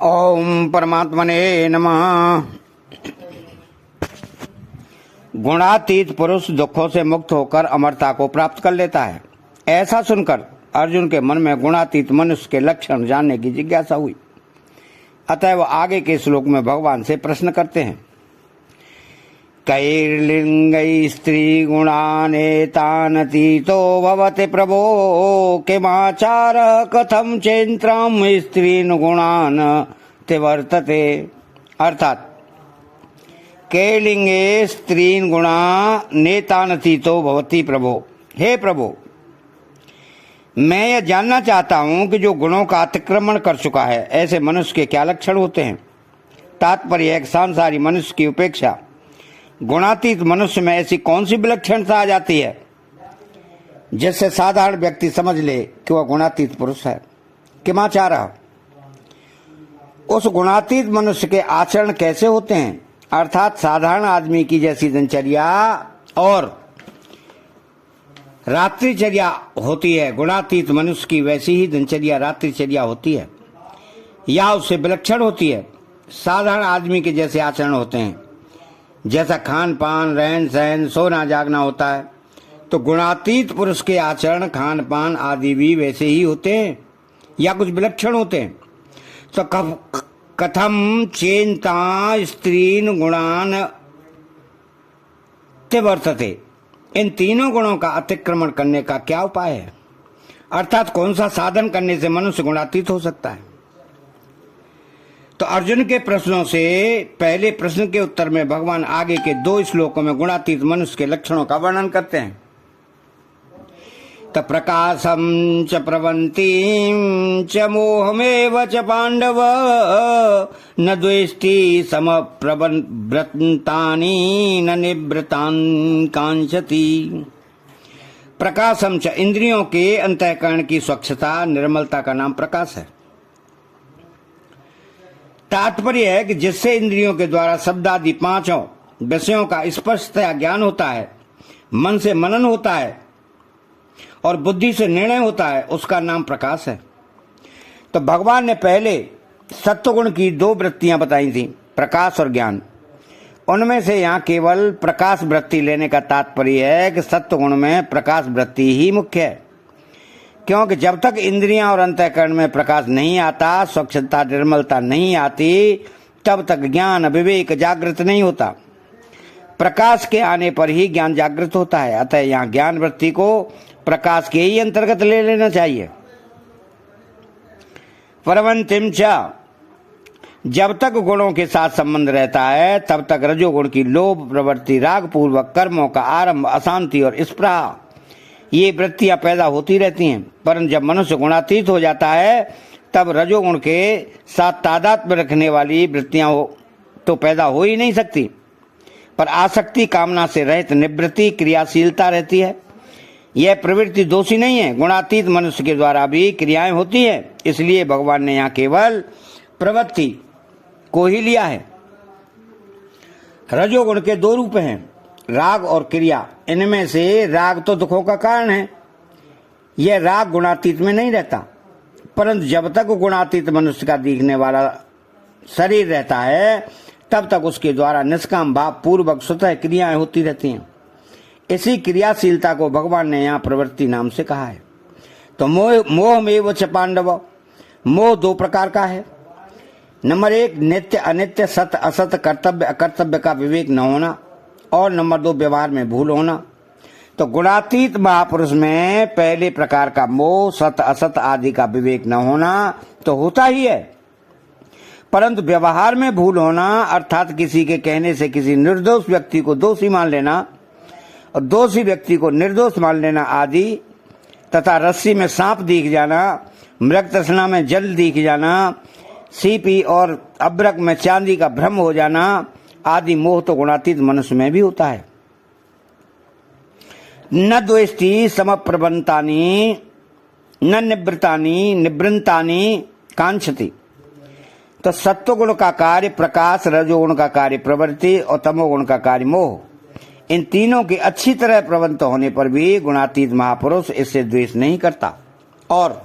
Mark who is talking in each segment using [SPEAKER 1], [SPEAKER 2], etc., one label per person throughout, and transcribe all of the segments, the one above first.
[SPEAKER 1] ओम परमात्मने नमः। गुणातीत पुरुष दुखों से मुक्त होकर अमरता को प्राप्त कर लेता है। ऐसा सुनकर अर्जुन के मन में गुणातीत मनुष्य के लक्षण जानने की जिज्ञासा हुई। अतः वह आगे के श्लोक में भगवान से प्रश्न करते हैं। कैर्लिंगै स्त्री गुणानेतानतीतो भवते प्रभो किमाचार कथम चेन्त्राम स्त्रीन गुणान तिवर्तते। अर्थात कैर्लिंगे स्त्रीन गुणा नेतानतीतो भवति प्रभो। हे प्रभो, मैं यह जानना चाहता हूं कि जो गुणों का अतिक्रमण कर चुका है ऐसे मनुष्य के क्या लक्षण होते हैं। तात्पर्य एक सांसारी मनुष्य की उपेक्षा गुणातीत मनुष्य में ऐसी कौन सी विलक्षणता आ जाती है जिससे साधारण व्यक्ति समझ ले कि वह गुणातीत पुरुष है। किमाचार, उस गुणातीत मनुष्य के आचरण कैसे होते हैं, अर्थात साधारण आदमी की जैसी दिनचर्या और रात्रिचर्या होती है, गुणातीत मनुष्य की वैसी ही दिनचर्या रात्रिचर्या होती है या उससे विलक्षण होती है। साधारण आदमी के जैसे आचरण होते हैं, जैसा खान पान रहन सहन सोना जागना होता है, तो गुणातीत पुरुष के आचरण खान पान आदि भी वैसे ही होते हैं या कुछ विलक्षण होते हैं। तो कथम चेन्ता स्त्रीन गुणान तिवर्तते, इन तीनों गुणों का अतिक्रमण करने का क्या उपाय है, अर्थात कौन सा साधन करने से मनुष्य गुणातीत हो सकता है। तो अर्जुन के प्रश्नों से पहले प्रश्न के उत्तर में भगवान आगे के 2 श्लोकों में गुणातीत मनुष्य के लक्षणों का वर्णन करते हैं। तो प्रकाशम च प्रवंतीं च मोहमेव च पांडव न द्वेष्टि सम प्रवृत्तानि न निवृत्तान् कांक्षति। प्रकाशम च, इंद्रियों के अंतःकरण की स्वच्छता निर्मलता का नाम प्रकाश है। तात्पर्य है कि जिससे इंद्रियों के द्वारा शब्द आदि 5 विषयों का स्पष्टतया ज्ञान होता है, मन से मनन होता है और बुद्धि से निर्णय होता है, उसका नाम प्रकाश है। तो भगवान ने पहले सत्वगुण की 2 वृत्तियां बताई थी, प्रकाश और ज्ञान। उनमें से यहाँ केवल प्रकाश वृत्ति लेने का तात्पर्य है कि सत्वगुण में प्रकाश वृत्ति ही मुख्य है, क्योंकि जब तक इंद्रियां और अंतःकरण में प्रकाश नहीं आता, स्वच्छता निर्मलता नहीं आती, तब तक ज्ञान विवेक जागृत नहीं होता। प्रकाश के आने पर ही ज्ञान जागृत होता है। अतः यहाँ ज्ञान वृत्ति को प्रकाश के ही अंतर्गत ले लेना चाहिए। प्रवंतिम च, जब तक गुणों के साथ संबंध रहता है तब तक रजोगुण की लोभ प्रवृत्ति, राग पूर्वक कर्मों का आरंभ, अशांति और स्पृहा, ये वृत्तियां पैदा होती रहती हैं। परंतु जब मनुष्य गुणातीत हो जाता है तब रजोगुण के साथ तादात्म्य रखने वाली वृत्तियां तो पैदा हो ही नहीं सकती, पर आसक्ति, कामना से रहित निवृत्ति, क्रियाशीलता रहती है। यह प्रवृत्ति दोषी नहीं है, गुणातीत मनुष्य के द्वारा भी क्रियाएं होती हैं। इसलिए भगवान ने यहाँ केवल प्रवृत्ति को ही लिया है। रजोगुण के 2 रूप हैं, राग और क्रिया। इनमें से राग तो दुखों का कारण है, यह राग गुणातीत में नहीं रहता। परंतु जब तक गुणातीत मनुष्य का दिखने वाला शरीर रहता है तब तक उसके द्वारा निष्काम भाव पूर्वक स्वतः क्रियाएं होती रहती हैं। इसी क्रियाशीलता को भगवान ने यहाँ प्रवृत्ति नाम से कहा है। तो मोह में च पांडव, मोह 2 प्रकार का है। नंबर 1 नित्य अनित्य, सत्य असत्य, कर्तव्य अकर्तव्य का विवेक न होना, और नंबर 2 व्यवहार में भूल होना। तो गुणातीत महापुरुष में पहले प्रकार का मोह, सत्य असत्य आदि का विवेक न होना तो होता ही है, परंतु व्यवहार में भूल होना, अर्थात किसी के कहने से किसी निर्दोष व्यक्ति को दोषी मान लेना और दोषी व्यक्ति को निर्दोष मान लेना आदि, तथा रस्सी में सांप दिख जाना, मृग तृष्णा में जल दिख जाना, सीपी और अब्रक में चांदी का भ्रम हो जाना आदि मोह तो गुणातीत मनुष्य में भी होता है। न द्वेष्टि समप्रबंतानि न निवृत्तानि निवृत्तानि कांक्षति। तो सत्वगुण का कार्य प्रकाश, रजोगुण का कार्य प्रवृत्ति और तमोगुण का कार्य मोह, इन तीनों के अच्छी तरह प्रवृत्त होने पर भी गुणातीत महापुरुष इससे द्वेष नहीं करता और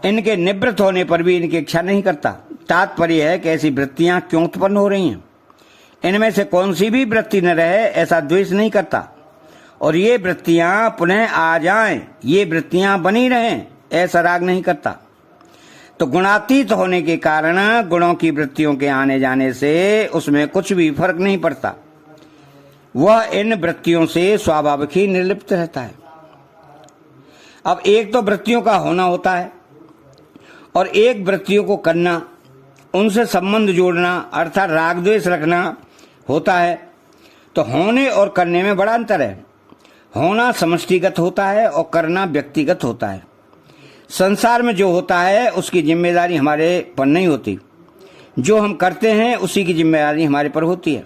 [SPEAKER 1] इनके निवृत्त होने पर भी इनकी इच्छा नहीं करता। तात्पर्य है कि ऐसी वृत्तियां क्यों उत्पन्न हो रही हैं। इनमें से कौन सी भी वृत्ति न रहे ऐसा द्वेष नहीं करता, और ये वृत्तियां पुनः आ जाएं, ये वृत्तियां बनी रहें ऐसा राग नहीं करता। तो गुणातीत होने के कारण गुणों की वृत्तियों के आने जाने से उसमें कुछ भी फर्क नहीं पड़ता। वह इन वृत्तियों से स्वाभाविक ही निर्लिप्त रहता है। अब एक तो वृत्तियों का होना होता है और एक वृत्तियों को करना, उनसे संबंध जोड़ना अर्थात राग द्वेष रखना होता है। तो होने और करने में बड़ा अंतर है। होना समष्टिगत होता है और करना व्यक्तिगत होता है। संसार में जो होता है उसकी जिम्मेदारी हमारे पर नहीं होती, जो हम करते हैं उसी की जिम्मेदारी हमारे पर होती है।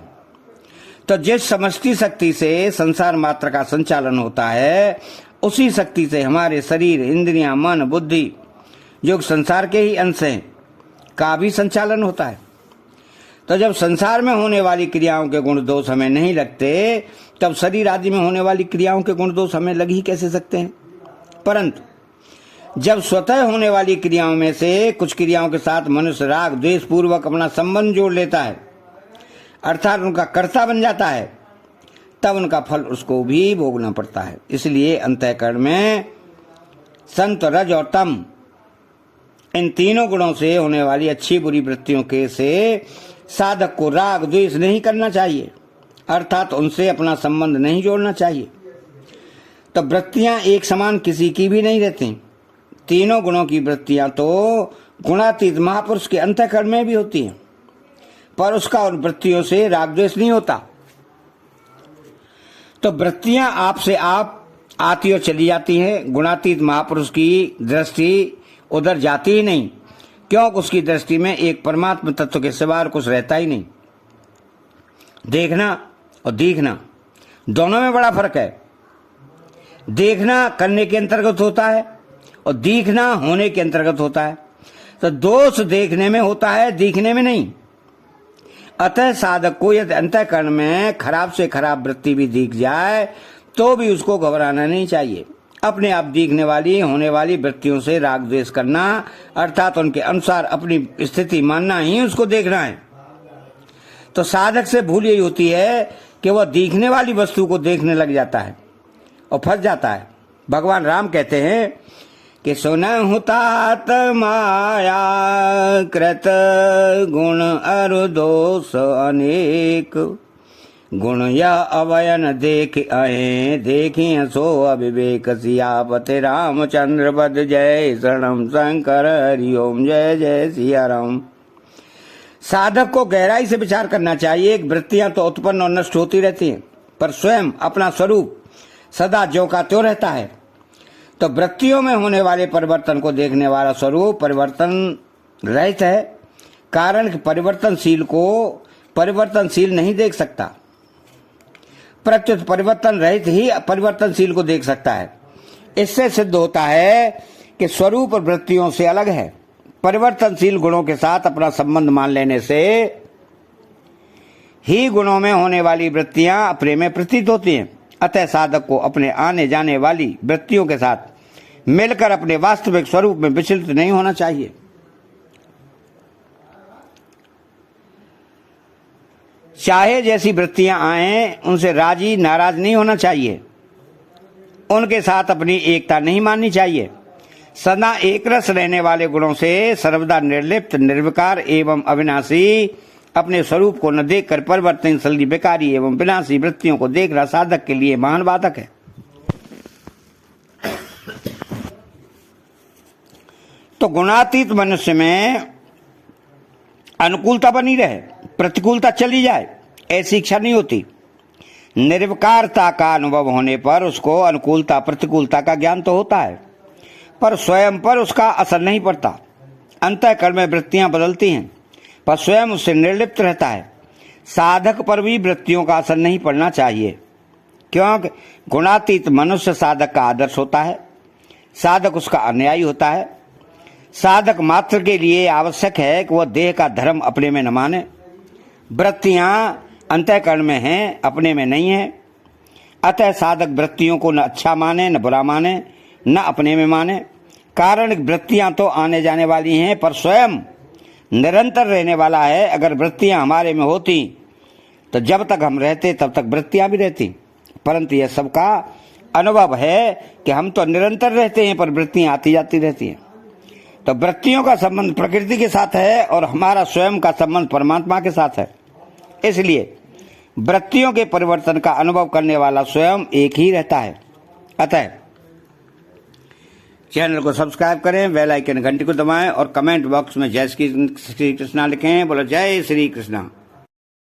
[SPEAKER 1] तो जिस समष्टि शक्ति से संसार मात्र का संचालन होता है उसी शक्ति से हमारे शरीर, इंद्रियां, मन, बुद्धि जो संसार के ही अंश हैं का भी संचालन होता है। तो जब संसार में होने वाली क्रियाओं के गुण दोष हमें नहीं लगते, तब शरीर आदि में होने वाली क्रियाओं के गुण दोष हमें लग ही कैसे सकते हैं। परंतु जब स्वतः होने वाली क्रियाओं में से कुछ क्रियाओं के साथ मनुष्य राग द्वेष पूर्वक अपना संबंध जोड़ लेता है अर्थात उनका कर्ता बन जाता है, तब उनका फल उसको भी भोगना पड़ता है। इसलिए अंतःकरण में संत, रज और तम इन तीनों गुणों से होने वाली अच्छी बुरी वृत्तियों के से साधक को राग द्वेष नहीं करना चाहिए अर्थात उनसे अपना संबंध नहीं जोड़ना चाहिए। तो वृत्तियां एक समान किसी की भी नहीं रहती। तीनों गुणों की वृत्तियां तो गुणातीत महापुरुष के अंतःकरण में भी होती हैं, पर उसका उन वृत्तियों से राग द्वेष नहीं होता। तो वृत्तियां आपसे आप आती और चली जाती हैं। गुणातीत महापुरुष की दृष्टि उधर जाती ही नहीं, क्योंकि उसकी दृष्टि में एक परमात्मा तत्व के सिवा कुछ रहता ही नहीं। देखना और दिखना दोनों में बड़ा फर्क है। देखना करने के अंतर्गत होता है और दिखना होने के अंतर्गत होता है। तो दोष देखने में होता है, दिखने में नहीं। अतः साधक को यदि अंतःकरण में खराब से खराब वृत्ति भी दिख जाए तो भी उसको घबराना नहीं चाहिए। अपने आप दिखने वाली होने वाली वृत्तियों से राग द्वेष करना अर्थात उनके अनुसार अपनी स्थिति मानना ही उसको देखना है। तो साधक से भूल यही होती है कि वह दिखने वाली वस्तु को देखने लग जाता है और फंस जाता है। भगवान राम कहते हैं कि सुनहु तात माया कृत गुण अरु दोष अनेक गुण या अवयन देख आए देखी सो अविवेक सियापति रामचंद्र बद जय शरणम शंकर हरिओम जय जय सिया राम। साधक को गहराई से विचार करना चाहिए। वृत्तियां तो उत्पन्न और नष्ट होती रहती हैं, पर स्वयं अपना स्वरूप सदा ज्यों का त्यों रहता है। तो वृत्तियों में होने वाले परिवर्तन को देखने वाला स्वरूप परिवर्तन रहित है, कारण कि परिवर्तनशील को परिवर्तनशील नहीं देख सकता, प्रत्युत परिवर्तन रहित ही परिवर्तनशील को देख सकता है। इससे सिद्ध होता है कि स्वरूप वृत्तियों से अलग है। परिवर्तनशील गुणों के साथ अपना संबंध मान लेने से ही गुणों में होने वाली वृत्तियां अपने में प्रतीत होती हैं। अतः साधक को अपने आने जाने वाली वृत्तियों के साथ मिलकर अपने वास्तविक स्वरूप में विचलित नहीं होना चाहिए। चाहे जैसी वृत्तियां आए उनसे राजी नाराज नहीं होना चाहिए, उनके साथ अपनी एकता नहीं माननी चाहिए। सदा एक रस रहने वाले गुणों से सर्वदा निर्लिप्त, निर्विकार एवं अविनाशी अपने स्वरूप को न देखकर परिवर्तनशील, बेकारी एवं विनाशी वृत्तियों को देखना साधक के लिए महान बाधक है। तो गुणातीत मनुष्य में अनुकूलता बनी रहे, प्रतिकूलता चली जाए, ऐसी इच्छा नहीं होती। निर्विकारता का अनुभव होने पर उसको अनुकूलता प्रतिकूलता का ज्ञान तो होता है, पर स्वयं पर उसका असर नहीं पड़ता। अंतःकरण में वृत्तियां बदलती हैं, पर स्वयं उससे निर्लिप्त रहता है। साधक पर भी वृत्तियों का असर नहीं पड़ना चाहिए, क्योंकि गुणातीत मनुष्य साधक का आदर्श होता है, साधक उसका अनुयायी होता है। साधक मात्र के लिए आवश्यक है कि वह देह का धर्म अपने में न माने। वृत्तियां अंतःकरण में हैं, अपने में नहीं है। अतः साधक वृत्तियों को न अच्छा माने न बुरा माने, न अपने में माने, कारण वृत्तियां तो आने जाने वाली हैं, पर स्वयं निरंतर रहने वाला है। अगर वृत्तियां हमारे में होती तो जब तक हम रहते तब तक वृत्तियां भी रहती, परंतु यह सबका अनुभव है कि हम तो निरंतर रहते हैं पर वृत्तियां आती जाती रहती हैं। तो वृत्तियों का संबंध प्रकृति के साथ है और हमारा स्वयं का संबंध परमात्मा के साथ है। इसलिए वृत्तियों के परिवर्तन का अनुभव करने वाला स्वयं एक ही रहता है। अतः चैनल को सब्सक्राइब करें, बेल आइकन घंटी को दबाएं और कमेंट बॉक्स में जय श्री कृष्णा लिखें। बोलो जय श्री कृष्णा।